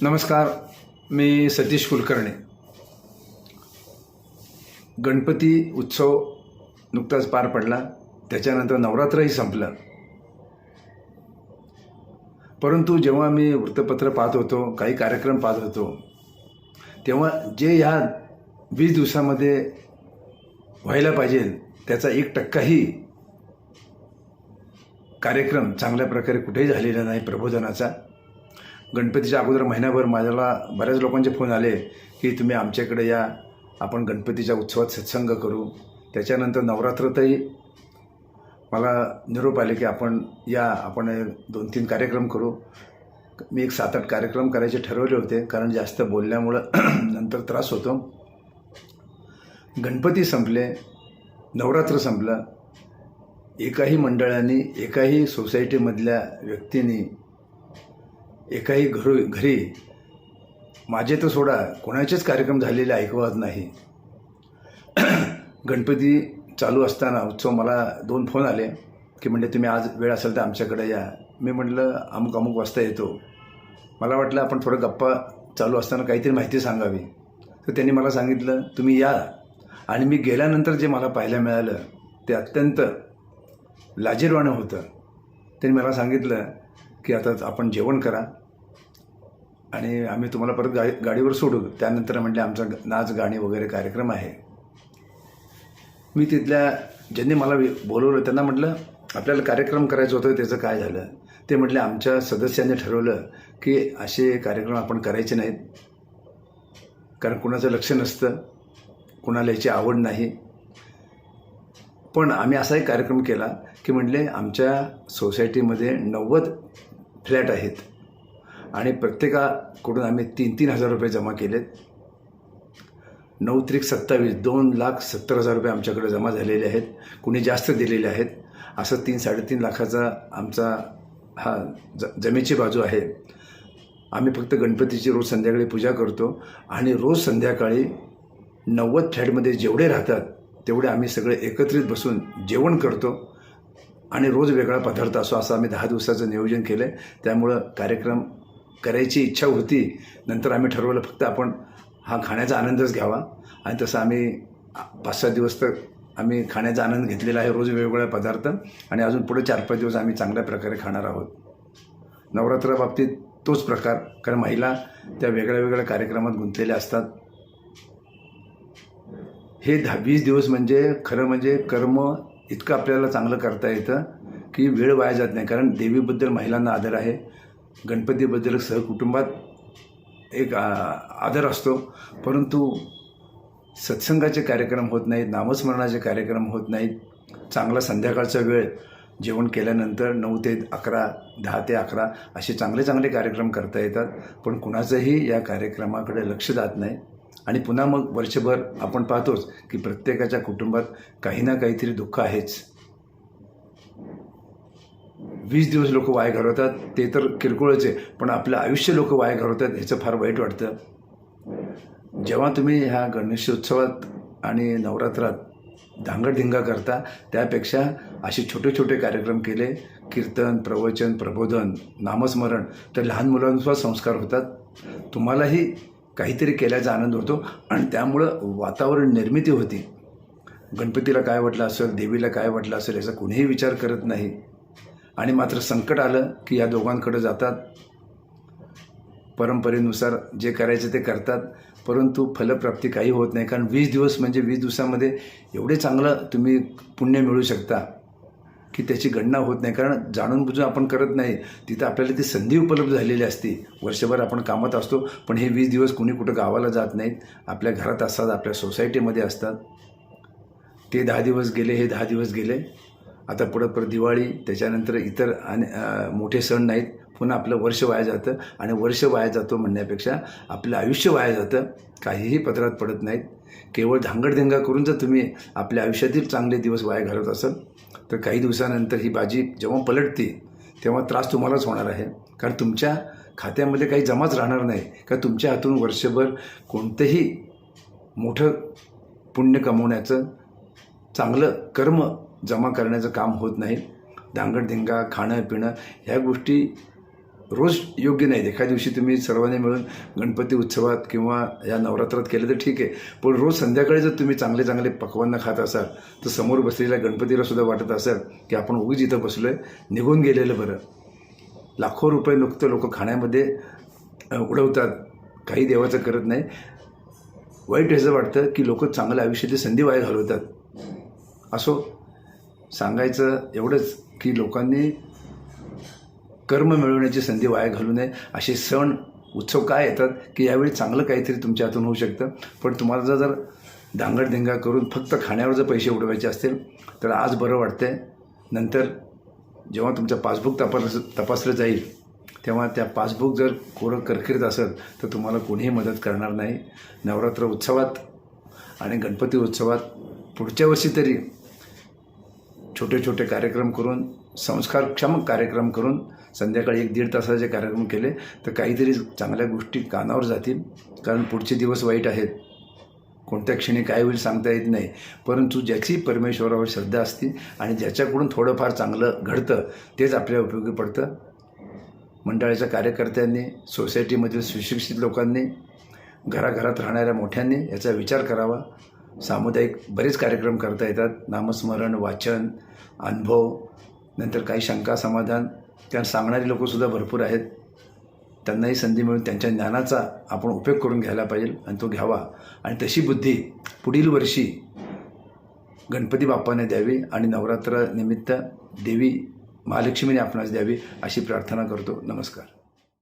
नमस्कार. मी सतीश कुलकर्णी. गणपती उत्सव नुकताच पार पडला. त्याच्यानंतर नवरात्रही संपलं. परंतु जेव्हा मी वृत्तपत्र पाहत होतो, काही कार्यक्रम पाहत होतो, तेव्हा जे ह्या 20 दिवसामध्ये व्हायला पाहिजे त्याचा 1%ही कार्यक्रम चांगल्या प्रकारे कुठेही झालेला नाही. प्रबोधनाचा गणपतीच्या अगोदर महिनाभर मला बऱ्याच लोकांचे फोन आले की तुम्ही आमच्याकडे या, आपण गणपतीच्या उत्सवात सत्संग करू. त्याच्यानंतर नवरात्रातही मला निरोप आले की आपण या, आपण 2-3 कार्यक्रम करू. मी एक 7-8 कार्यक्रम करायचे ठरवले होते, कारण जास्त बोलल्यामुळं नंतर त्रास होतो. गणपती संपले, नवरात्र संपलं. एकाही मंडळांनी, एकाही सोसायटीमधल्या व्यक्तींनी, एकाही घरी माझे तर सोडा कोणाचेच कार्यक्रम झालेले ऐकवत नाही. गणपती चालू असताना उत्सव मला 2 फोन आले की म्हणजे तुम्ही आज वेळ असेल तर आमच्याकडे या. मी म्हटलं अमुक वाजता येतो. मला वाटलं आपण थोडं गप्पा चालू असताना काहीतरी माहिती सांगावी. तर त्यांनी मला सांगितलं तुम्ही या. आणि मी गेल्यानंतर जे मला पाहायला मिळालं ते अत्यंत लाजिरवाणं होतं. त्यांनी मला सांगितलं की आता आपण जेवण करा आणि आम्ही तुम्हाला परत गाडीवर सोडू. त्यानंतर म्हटले आमचा नाच गाणी वगैरे कार्यक्रम आहे. मी तिथल्या ज्यांनी मला बोलवलं त्यांना म्हटलं आपल्याला कार्यक्रम करायचं होतं, त्याचं काय झालं. ते म्हटले आमच्या सदस्यांनी ठरवलं की असे कार्यक्रम आपण करायचे नाहीत, कारण कुणाचं लक्ष नसतं, कुणाला याची आवड नाही. पण आम्ही असा एक कार्यक्रम केला की म्हटले आमच्या सोसायटीमध्ये 90 फ्लॅट आहेत आणि प्रत्येकाकडून आम्ही 3-3 हजार रुपये जमा केलेत. 9×27 2,70,000 रुपये आमच्याकडे जमा झालेले आहेत. कुणी जास्त दिलेले आहेत. असं 3-3.5 लाखाचा आमचा हा जमेची बाजू आहे. आम्ही फक्त गणपतीची रोज संध्याकाळी पूजा करतो आणि रोज संध्याकाळी 90 फ्लॅटमध्ये जेवढे राहतात तेवढे आम्ही सगळे एकत्रित बसून जेवण करतो आणि रोज वेगळा पदार्थ असो. असं आम्ही 10 दिवसाचं नियोजन केलं आहे. त्यामुळं कार्यक्रम करायची इच्छा होती. नंतर आम्ही ठरवलं फक्त आपण हा खाण्याचा आनंदच घ्यावा आणि तसं आम्ही 5-7 दिवस तर आम्ही खाण्याचा आनंद घेतलेला आहे, रोज वेगवेगळ्या पदार्थ. आणि अजून पुढे 4-5 दिवस आम्ही चांगल्या प्रकारे खाणार आहोत. नवरात्राबाबतीत तोच प्रकार, कारण महिला त्या वेगळ्या कार्यक्रमात गुंतलेल्या असतात. हे 20 दिवस म्हणजे खरं म्हणजे कर्म इतकं आपल्याला चांगलं करता येतं की वेळ वाया जात नाही. कारण देवीबद्दल महिलांना आदर आहे, गणपतीबद्दल सहकुटुंबात एक आदर असतो. परंतु सत्संगाचे कार्यक्रम होत नाहीत, नामस्मरणाचे कार्यक्रम होत नाहीत. चांगला संध्याकाळचा वेळ जेवण केल्यानंतर 9 ते 11, 10 ते 11 असे चांगले कार्यक्रम करता येतात. पण कुणाचंही या कार्यक्रमाकडे लक्ष जात नाही. आणि पुन्हा मग वर्षभर आपण पाहतोच की प्रत्येकाच्या कुटुंबात काही ना काहीतरी दुःख आहेच. 20 दिवस लोक वाया घालवतात ते तर किरकोळच आहे, पण आपलं आयुष्य लोक वाया घालवतात ह्याचं फार वाईट वाटतं. जेव्हा तुम्ही ह्या गणेशोत्सवात आणि नवरात्रात धांगडधिंगा करता त्यापेक्षा असे छोटे कार्यक्रम केले, कीर्तन, प्रवचन, प्रबोधन, नामस्मरण, तर लहान मुलांसुद्धा संस्कार होतात. तुम्हालाही काहीतरी केल्याचा आनंद होतो आणि त्यामुळं वातावरण निर्मिती होती. गणपतीला काय वाटलं असेल, देवीला काय वाटलं असेल याचा कुणीही विचार करत नाही. आणि मात्र संकट आलं की या दोघांकडे जातात. परंपरेनुसार जे करायचं ते करतात, परंतु फलप्राप्ती काही होत नाही. कारण 20 दिवस म्हणजे 20 दिवसामध्ये एवढे चांगलं तुम्ही पुण्य मिळू शकता की त्याची गणना होत नाही. कारण जाणून बुजून आपण करत नाही. तिथं आपल्याला ती संधी उपलब्ध झालेली असते. वर्षभर आपण कामात असतो, पण हे 20 दिवस कुणी कुठं गावाला जात नाहीत, आपल्या घरात असतात, आपल्या सोसायटीमध्ये असतात. ते 10 दिवस गेले, हे 10 दिवस गेले. आता पुढं परत दिवाळी, त्याच्यानंतर इतर मोठे सण नाहीत. पुन्हा आपलं वर्ष वाया जातं. आणि वर्ष वाया जातो म्हणण्यापेक्षा आपलं आयुष्य वाया जातं. काहीही पदरात पडत नाहीत. केवळ धांगडधिंगा करून जर तुम्ही आपल्या आयुष्यातील चांगले दिवस वाया घालवत असाल तर काही दिवसानंतर ही बाजी जेव्हा पलटते तेव्हा त्रास तुम्हालाच होणार आहे. कारण तुमच्या खात्यामध्ये काही जमाच राहणार नाही. का तुमच्या हातून वर्षभर कोणतंही मोठं पुण्य कमवण्याचं, चांगलं कर्म जमा करण्याचं काम होत नाही. धांगडधिंगा, खाणं पिणं ह्या गोष्टी रोज योग्य नाही. एका दिवशी तुम्ही सर्वांनी मिळून गणपती उत्सवात किंवा या नवरात्रात केलं तर ठीक आहे, पण रोज संध्याकाळी जर तुम्ही चांगले चांगले पक्वान्न खात असाल तर समोर बसलेल्या गणपतीला सुद्धा वाटत असेल की आपण उगीच इथं बसलो आहे, निघून गेलेलं बरं. लाखो रुपये नुकतं लोक खाण्यामध्ये उडवतात, काही देवाचं करत नाही. वाईट ह्याचं वाटतं की लोक चांगल्या आयुष्याची संधी वाया घालवतात. असो, सांगायचं एवढंच की लोकांनी कर्म मिळवण्याची संधी वाया घालू नये. असे सण उत्सव काय येतात की यावेळी चांगलं काहीतरी तुमच्या हातून होऊ शकतं, पण तुम्हाला जर दांगडधिंगा करून फक्त खाण्यावर जर पैसे उडवायचे असतील तर आज बरं वाटतंय. नंतर जेव्हा तुमचं पासबुक तपासलं जाईल तेव्हा त्या पासबुक जर कोरं करकिरीत असेल तर तुम्हाला कोणीही मदत करणार नाही. नवरात्र उत्सवात आणि गणपती उत्सवात पुढच्या वर्षी तरी छोटे छोटे कार्यक्रम करून, संस्कारक्षम कार्यक्रम करून संध्याकाळी 1-1.5 तासाचे कार्यक्रम केले तर काहीतरी चांगल्या गोष्टी कानावर जातील. कारण पुढचे दिवस वाईट आहेत, कोणत्या क्षणी काय होईल सांगता येत नाही. परंतु ज्याची परमेश्वरावर श्रद्धा असते आणि ज्याच्याकडून थोडंफार चांगलं घडतं तेच आपल्या उपयोगी पडतं. मंडळाच्या कार्यकर्त्यांनी, सोसायटीमधील सुशिक्षित लोकांनी, घराघरात राहणाऱ्या मोठ्यांनी याचा विचार करावा. सामुदायिक बरेच कार्यक्रम करता येतात. नामस्मरण, वाचन, अनुभव, नंतर काही शंका समाधान, त्या सांगणारी लोकंसुद्धा भरपूर आहेत. त्यांनाही संधी मिळून त्यांच्या ज्ञानाचा आपण उपयोग करून घ्यायला पाहिजे आणि तो घ्यावा. आणि तशी बुद्धी पुढील वर्षी गणपती बाप्पाने द्यावी आणि नवरात्र निमित्त देवी महालक्ष्मीने आपणास द्यावी अशी प्रार्थना करतो. नमस्कार.